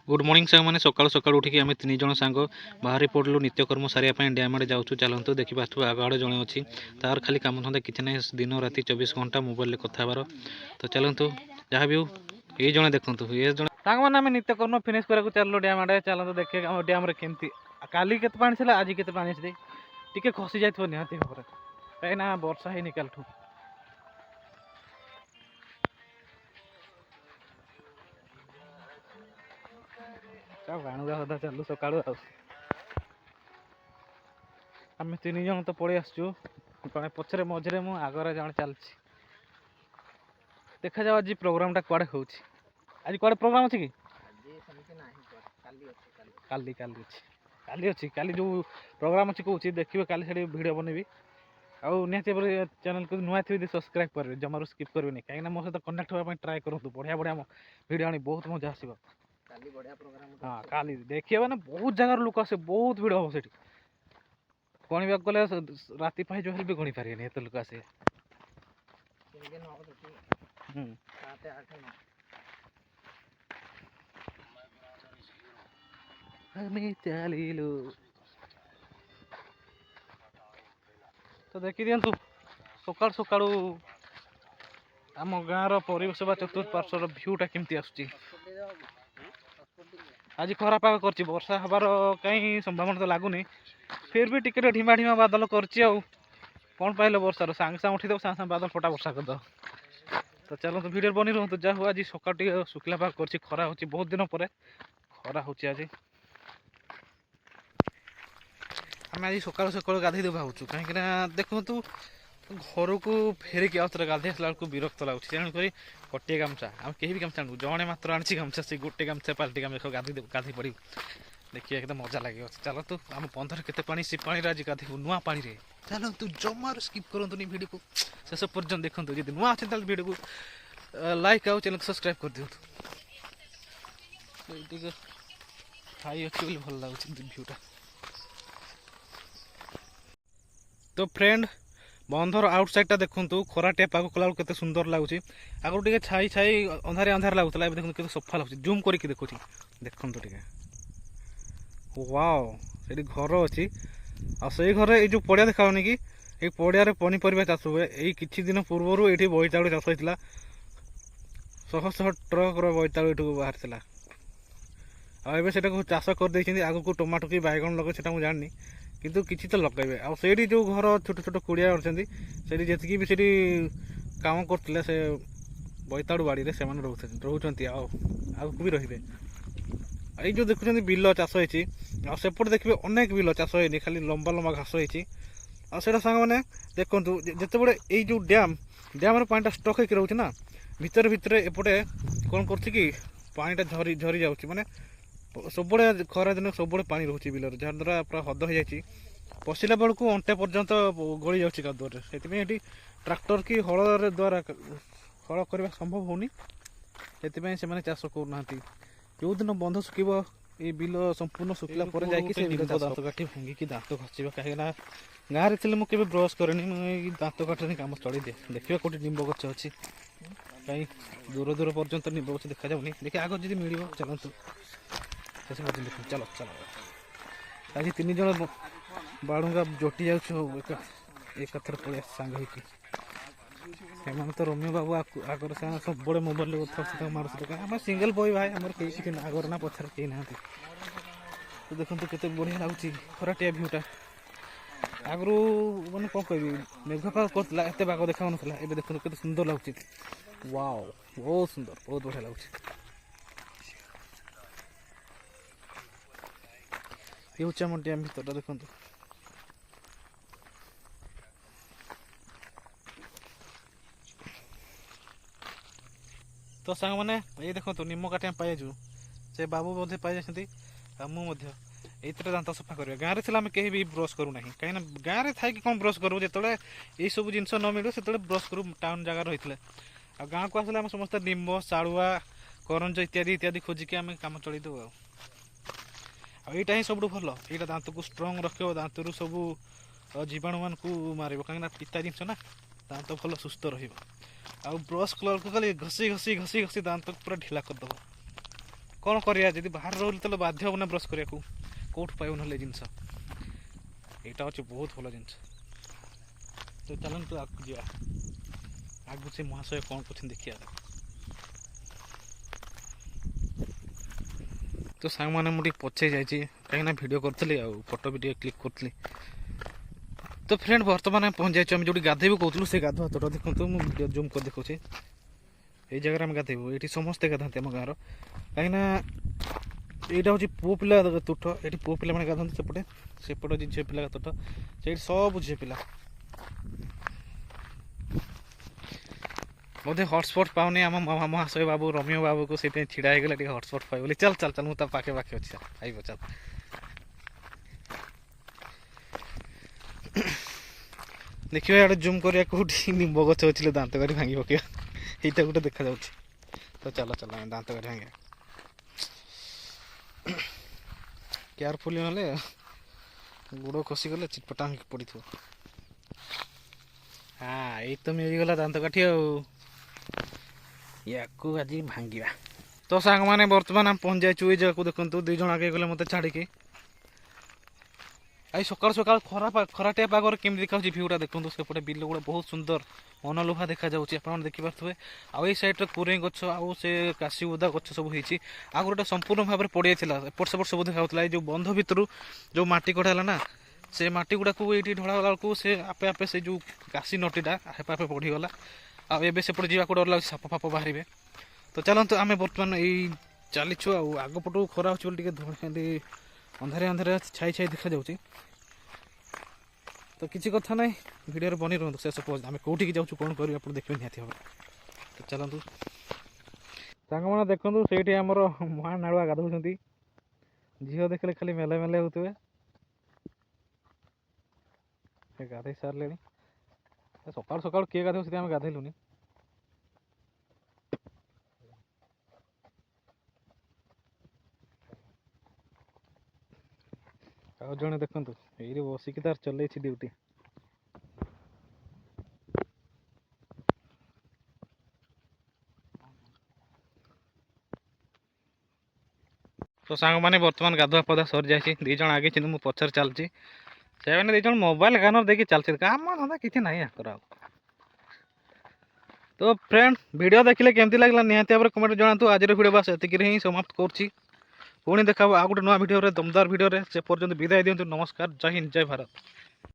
Good morning सांग मैंने सकाल सकाल उठिक आम तीन जन सांग बाहरी पड़लु नित्यकर्म सारे डैम आड़े जाऊँ चलतु देखा आग आड़े जड़े अच्छी तार खाली कम धंदा कि ना दिन राति 24 घंटा मोबाइल कथार तो चलतु जहाँ भी हो ये जड़े देखु ये जड़े सांग मैंने आम नित्यकर्म फिनिश कराया चलु डैम आड़े चलतु देखिए डैम केमती काली के पानी आज के पानी टी खसी जाइए निहाती भाव कहीं वर्षा है काल गाणुगा सदा चलू सका आम तीन जन तो पलि आसचु पछरे मझे मु आगरे जन चलती देखा जाओ आज प्रोग्राम टा कुआडे हो आज कुआडे प्रोग्राम अच्छी कि काली काली अच्छी काली अच्छी काली जो प्रोग्राम अच्छी कौन देखिए काली से वीडियो बनैबी आउ निहती चैनल को नुआ थी सब्सक्राइब करेंगे जमार स्किप करेंगे कहीं मो सहित कनेक्ट होगा ट्राए करूँ बढ़िया बढ़िया वीडियो आनी बहुत मजा आसो हाँ काली देखिए मैंने बहुत जगार लोक आसे बहुत भिड़ हम से गणवा गले राति जो भी गणी पारे एत लोक आसे चलू तो देखी दिंतु सका सका आम गाँव परिवेश बा चतुर्पार्श्वर भ्यूटा केमती आसुची आज खरा पाग कर वर्षा हबार कहीं संभावना तो लगुनि फिर भी टिके ढीमा ढीमा बादल करची कौन पाइल वर्षार सांगे सांगे उठीद सांगे सांगे बादल फटा वर्षा करद तो चलो तो वीडियो बनी रुहतु जा हो आज सका शुक्ला पाग कर खरा हो बहुत दिन पर खरा हो आज आम आज सका सका गाधे देव भावुँ कहीं देखु घर को फेरिक आउे गाधे आसला विरक्त लगुच तेणुक गोटे गामछा आम कहीं भी गामछा जड़े मात्र आनी गामछा से गोटे गामछा पाल्टी गाम गाधे पड़ी देखिए एकदम मजा लगे चलो तू आम बंधर के पानी से पानी आज गाधे नुआ पानी रे चलो तू जमार स्किप करूँ वीडियो को शेष पर्यटन देखो जी नुआ अच्छे वीडियो को लाइक आउ चैनल को सब्सक्राइब कर दिखाई अच्छी भल लगुच भ्यूटा तो फ्रेंड बंधर आउटसाइड टा देखु खरा टे पाग कला के सुंदर लगुच आगुरी टे छाई छाई अंधारे अंधार लगुला देखो सफा लगुच जूम करके देखुँ देखु टे वाओ से घर अच्छी आई घर ये जो पड़िया देखा कि ये पड़िया पनीपरिया चाष हुए यही किसी दिन पूर्व ये बोईतालु चाष होता शह शह ट्रक बोईतालु ये बाहर आगे चाष कर आग को टमाटो कि बैगन लगे से जानी किंतु किसी तो लगे आठी जो घर छोट छोट कुड़िया अच्छा जी भी काम करते से बोईतालु बाड़ी से रोच आगे भी रही ये जो देखुं बिल चाष होपट देखिए अनेक बिल चाष होनी खाली लंबा लंबा घास होती सांग मैंने देखु जिते ये जो डैम डैम पानी स्टक होकर रोचे ना भितर भितर एपटे कौन कर झरी झरी जाऊँगी माने सब खरा दिन सब पानी रोचे बिलर जहाँद्वारा पूरा हद हो जाए पशिला बेलू अंटे पर्यंत गली जाऊँगी कादुअर से ट्राक्टर कि हल द्वारा हल करने संभव होनी से चाष करना जो दिन बंध शुक ये बिल संपूर्ण शुक्ला दात काठी भांगिकी दात घसवा कहीं गाँव में मुझे ब्रश कैनि दात काठी कम चढ़ी दिए देखिए कौटी निम्ब गच अच्छी कहीं दूर दूर पर्यंत निम्ब गच देखा जाऊनी देखिए आग जी मिल चलतु चलो चलो आज तीन जन बाड़ूंगा जोटी जाकर पड़े सांग तो रम्य बाबू आगर से सब बड़े मोबाइल मार सिंगल बॉय भाई आम कहीं आगर ना पछार कहीं ना तो देखो केते बढ़िया लगुच खराटिया भ्यूटा आगु मैंने कौन कह मेघ पाग करते बाग देखा ना ए देखो केते सुंदर लगुच वाओ बहुत सुंदर बहुत बढ़िया लगुच ये हूँ आम डैम भर देखो तो सांग मैंने ये देखो निम काठी पाइजु से बाबू बोधे पाई मुझे ये दांत सफा कर गाँव में आम कहीं भी ब्रश करूना कहीं गाँव में थी कौन ब्रश करूँ जो ये सब जिन न मिले से ब्रश करूँ टाउन जगार रही आ गाँव को आसले आम समस्त निम्ब शालुआ करंज इत्यादि इत्यादि खोजिकी आम कम चलू आईटा ही सब भल यहाँ दांत को स्ट्रंग रख दांत रु सब जीवाणु मान को मार कहीं पिता जिनस ना दांत भल सुस्थ रहा ब्रश कलर को खाली घसी घसी घसी घसी दांत पूरा ढिला करदेव କ'ଣ କରିବା ଯଦି ବାହାରେ ରହିଲେ ତାହେଲେ ବାଧ୍ୟ ହେବ ନା ବ୍ରସ୍ କରିବାକୁ କେଉଁଠୁ ପାଇବ ନହେଲେ ଏ ଜିନିଷ ଏଇଟା ହେଉଛି ବହୁତ ଭଲ ଜିନିଷ ତ ଚାଲନ୍ତୁ ଆଗକୁ ଯିବା ଆଗକୁ ସେ ମହାଶୟ କ'ଣ କରୁଛନ୍ତି ଦେଖିବା ତ ସାଙ୍ଗମାନେ ମୁଁ ଟିକେ ପଛେଇ ଯାଇଛି କାହିଁକିନା ଭିଡ଼ିଓ କରିଥିଲି ଆଉ ଫଟୋ ବି ଟିକେ କ୍ଲିକ୍ କରିଥିଲି ତ ଫ୍ରେଣ୍ଡ ବର୍ତ୍ତମାନ ପହଞ୍ଚି ଯାଇଛୁ ଆମେ ଯେଉଁଠି ଗାଧେଇବୁ କହୁଥିଲୁ ସେ ଗାଧୁଆ ହାତଟା ଦେଖନ୍ତୁ ମୁଁ ଭିଡ଼ିଓ ଜୁମ୍ କରି ଦେଖାଉଛି ଏଇ ଜାଗାରେ ଆମେ ଗାଧେଇବୁ ଏଇଠି ସମସ୍ତେ ଗାଧାନ୍ତି ଆମ ଗାଁର କାହିଁକିନା ଏଇଟା ହେଉଛି ପୁଅ ପିଲା ତୁଠ ଏଠି ପୁଅ ପିଲାମାନେ ଗାଧାନ୍ତି ସେପଟେ ହେଉଛି ଝିଅ ପିଲା ତୁଠ ସେଇଠି ସବୁ ଝିଅ ପିଲା ବୋଧେ ହଟସ୍ପଟ୍ ପାଉନି ଆମ ମହାଶୟ ବାବୁ ରମ୍ୟ ବାବୁକୁ ସେଇଥିପାଇଁ ଛିଡ଼ା ହେଇଗଲା ଟିକେ ହଟସ୍ପଟ୍ ପାଇ ବୋଲି ଚାଲ ଚାଲ ଚାଲ ମୁଁ ତା ପାଖେ ପାଖେ ଅଛି ଆଇବ ଚାଲ ଦେଖିବା ଇଆଡ଼େ ଜୁମ୍ କରିବା କେଉଁଠି ନିମ୍ବ ଗଛ ଅଛି ଦାନ୍ତ କାଠି ଭାଙ୍ଗି ପକେଇବା ଏଇଟା ଗୋଟେ ଦେଖାଯାଉଛି ତ ଚାଲ ଚାଲ ଆମେ ଦାନ୍ତ କାଠି ଭାଙ୍ଗିବା କେୟାରଫୁଲି ନହେଲେ ଗୋଡ଼ ଖସିଗଲେ ଚିଟପଟା ହେଇକି ପଡ଼ିଥିବ ଏଇ ତ ମିଳିଗଲା ଦାନ୍ତ କାଠି ଆଉ ୟାକୁ ଆଜି ଭାଙ୍ଗିବା ତ ସାଙ୍ଗମାନେ ବର୍ତ୍ତମାନ ଆମେ ପହଞ୍ଚି ଯାଇଛୁ ଏଇ ଜାଗାକୁ ଦେଖନ୍ତୁ 2 ଜଣ ଆଗେଇ ଗଲେ ମୋତେ ଛାଡ଼ିକି ଆଜି ସକାଳୁ ସକାଳୁ ଖରାଟିଆ ପାଗରେ କେମିତି ଦେଖାଯାଉଛି ଭିଉଟା ଦେଖନ୍ତୁ ସେପଟେ ବିଲ ଗୁଡ଼ା ବହୁତ ସୁନ୍ଦର ମନଲୋଭା ଦେଖାଯାଉଛି ଆପଣମାନେ ଦେଖିପାରୁଥିବେ ଆଉ ଏଇ ସାଇଡ଼୍ରେ କୁରେଇ ଗଛ ଆଉ ସେ କାଶୀ ଉଦା ଗଛ ସବୁ ହେଇଛି ଆଉ ଗୋଟେ ସମ୍ପୂର୍ଣ୍ଣ ଭାବରେ ପଡ଼ିଯାଇଥିଲା ଏପଟ ସେପଟ ସବୁ ଦେଖାଯାଉଥିଲା ଏଇ ଯେଉଁ ବନ୍ଧ ଭିତରୁ ଯେଉଁ ମାଟି କଢ଼ା ହେଲା ନା ସେ ମାଟି ଗୁଡ଼ାକୁ ଏଇଠି ଢଳାଗଲା ବେଳକୁ ସେ ଆପେ ଆପେ ସେ ଯେଉଁ କାଶୀ ନଟିଟା ଆପେ ଆପେ ବଢ଼ିଗଲା ଆଉ ଏବେ ସେପଟେ ଯିବାକୁ ଡର ଲାଗୁଛି ସାପ ଫାପ ବାହାରିବେ ତ ଚାଲନ୍ତୁ ଆମେ ବର୍ତ୍ତମାନ ଏଇ ଚାଲିଛୁ ଆଉ ଆଗପଟୁ ଖରା ହେଉଛି ବୋଲି ଟିକେ ଅନ୍ଧାରେ ଅନ୍ଧାରେ ଛାଇ ଛାଇ ଦେଖାଯାଉଛି ତ କିଛି କଥା ନାହିଁ ଭିଡ଼ିଓରେ ବନି ରୁହନ୍ତୁ ଶେଷ ପର୍ଯ୍ୟନ୍ତ ଆମେ କେଉଁଠିକି ଯାଉଛୁ କ'ଣ କରିବୁ ଆପଣ ଦେଖିବେ ନିହାତି ଭାବରେ ତ ଚାଲନ୍ତୁ ସାଙ୍ଗମାନେ ଦେଖନ୍ତୁ ସେଇଠି ଆମର ମହାନାଳୁଆ ଗାଧଉଛନ୍ତି ଝିଅ ଦେଖିଲେ ଖାଲି ମେଲେ ମେଲେ ହେଉଥିବେ ସେ ଗାଧେଇ ସାରିଲେଣି ସକାଳୁ ସକାଳୁ କିଏ ଗାଧେଇବ ସେଥିପାଇଁ ଆମେ ଗାଧେଇଲୁନି ଆଉ ଜଣେ ଦେଖନ୍ତୁ ଏଇଠି ବସିକି ତାର ଚଲେଇଛି ଡ୍ୟୁଟି ତ ସାଙ୍ଗମାନେ ବର୍ତ୍ତମାନ ଗାଧୁଆ ପାଧୁଆ ସରିଯାଇଛି 2 ଜଣ ଆଗେଇଛନ୍ତି ମୁଁ ପଛରେ ଚାଲିଛି ସେମାନେ 2 ଜଣ ମୋବାଇଲ କାନରେ ଦେଇକି ଚାଲିଛନ୍ତି କାମ ଧନ୍ଦା କିଛି ନାହିଁ ଆଙ୍କର ଆଉ ତ ଫ୍ରେଣ୍ଡ ଭିଡ଼ିଓ ଦେଖିଲେ କେମିତି ଲାଗିଲା ନିହାତି ଭାବରେ କମେଣ୍ଟ ଜଣାନ୍ତୁ ଆଜିର ଭିଡ଼ିଓ ବାସ୍ ଏତିକିରେ ହିଁ ସମାପ୍ତ କରୁଛି ପୁଣି ଦେଖାବ ଆଉ ଗୋଟେ ନୂଆ ଭିଡ଼ିଓରେ ଦମଦାର ଭିଡ଼ିଓରେ ସେ ପର୍ଯ୍ୟନ୍ତ ବିଦାୟ ଦିଅନ୍ତୁ ନମସ୍କାର ଜୟ ହିନ୍ଦ ଜୟ ଭାରତ।